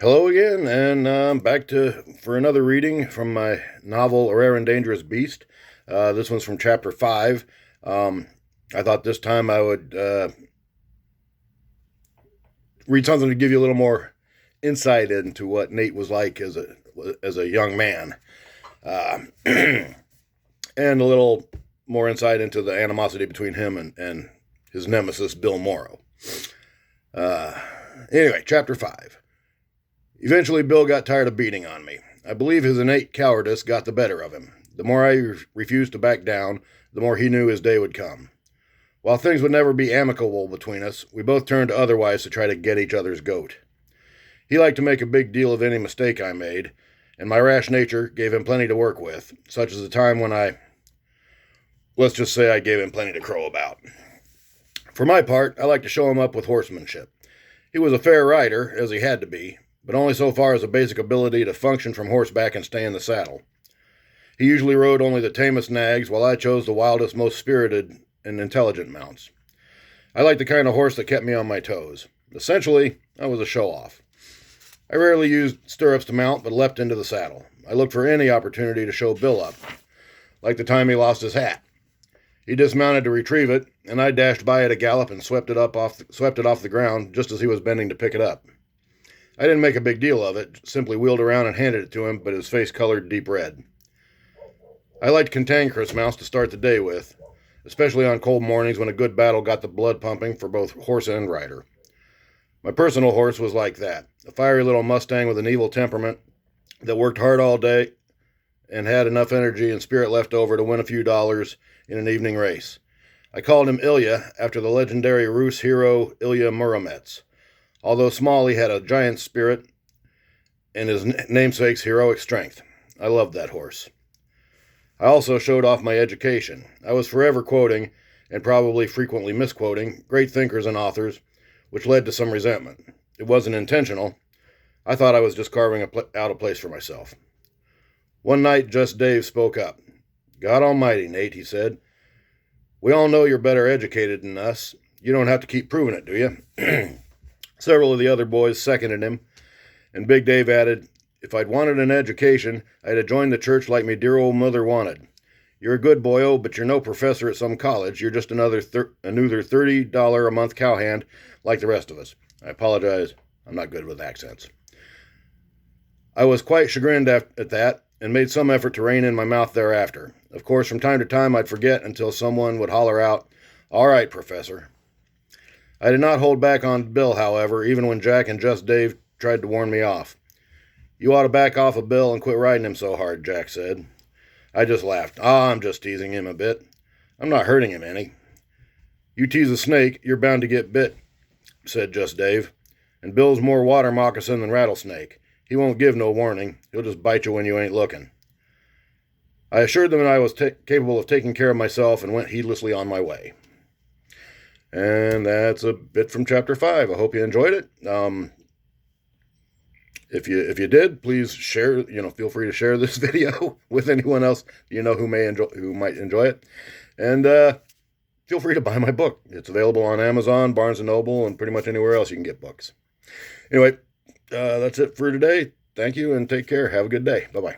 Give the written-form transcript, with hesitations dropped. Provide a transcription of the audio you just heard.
Hello again, and I'm back for another reading from my novel A Rare and Dangerous Beast. This one's from chapter 5. I thought this time I would read something to give you a little more insight into what Nate was like as a young man, and a little more insight into the animosity between him and his nemesis, Bill Morrow. Anyway, chapter 5. Eventually, Bill got tired of beating on me. I believe his innate cowardice got the better of him. The more I refused to back down, the more he knew his day would come. While things would never be amicable between us, we both turned to otherwise to try to get each other's goat. He liked to make a big deal of any mistake I made, and my rash nature gave him plenty to work with, such as the time when let's just say I gave him plenty to crow about. For my part, I liked to show him up with horsemanship. He was a fair rider, as he had to be, but only so far as a basic ability to function from horseback and stay in the saddle. He usually rode only the tamest nags, while I chose the wildest, most spirited and intelligent mounts. I liked the kind of horse that kept me on my toes. Essentially, I was a show-off. I rarely used stirrups to mount, but leapt into the saddle. I looked for any opportunity to show Bill up, like the time he lost his hat. He dismounted to retrieve it, and I dashed by at a gallop and swept it off the ground just as he was bending to pick it up. I didn't make a big deal of it, simply wheeled around and handed it to him, but his face colored deep red. I liked cantankerous mounts to start the day with, especially on cold mornings when a good battle got the blood pumping for both horse and rider. My personal horse was like that, a fiery little Mustang with an evil temperament that worked hard all day and had enough energy and spirit left over to win a few dollars in an evening race. I called him Ilya after the legendary Rus hero Ilya Muromets. Although small, he had a giant spirit and his namesake's heroic strength. I loved that horse. I also showed off my education. I was forever quoting, and probably frequently misquoting, great thinkers and authors, which led to some resentment. It wasn't intentional. I thought I was just carving out a place for myself. One night, Just Dave spoke up. "God almighty, Nate," he said. "We all know you're better educated than us. You don't have to keep proving it, do you?" Several of the other boys seconded him, and Big Dave added, "If I'd wanted an education, I'd have joined the church like me dear old mother wanted. You're a good boyo, but you're no professor at some college. You're just another $30 a month cowhand like the rest of us." I apologize, I'm not good with accents. I was quite chagrined at that, and made some effort to rein in my mouth thereafter. Of course, from time to time I'd forget until someone would holler out, "All right, Professor." I did not hold back on Bill, however, even when Jack and Just Dave tried to warn me off. "You ought to back off of Bill and quit riding him so hard," Jack said. I just laughed. I'm just teasing him a bit. I'm not hurting him any." "You tease a snake, you're bound to get bit," said Just Dave. "And Bill's more water moccasin than rattlesnake. He won't give no warning. He'll just bite you when you ain't looking." I assured them that I was capable of taking care of myself and went heedlessly on my way. And that's a bit from chapter 5. I hope you enjoyed it. If you did, please share. Feel free to share this video with anyone else who might enjoy it. And feel free to buy my book. It's available on Amazon, Barnes and Noble, and pretty much anywhere else you can get books. Anyway, that's it for today. Thank you and take care. Have a good day. Bye bye.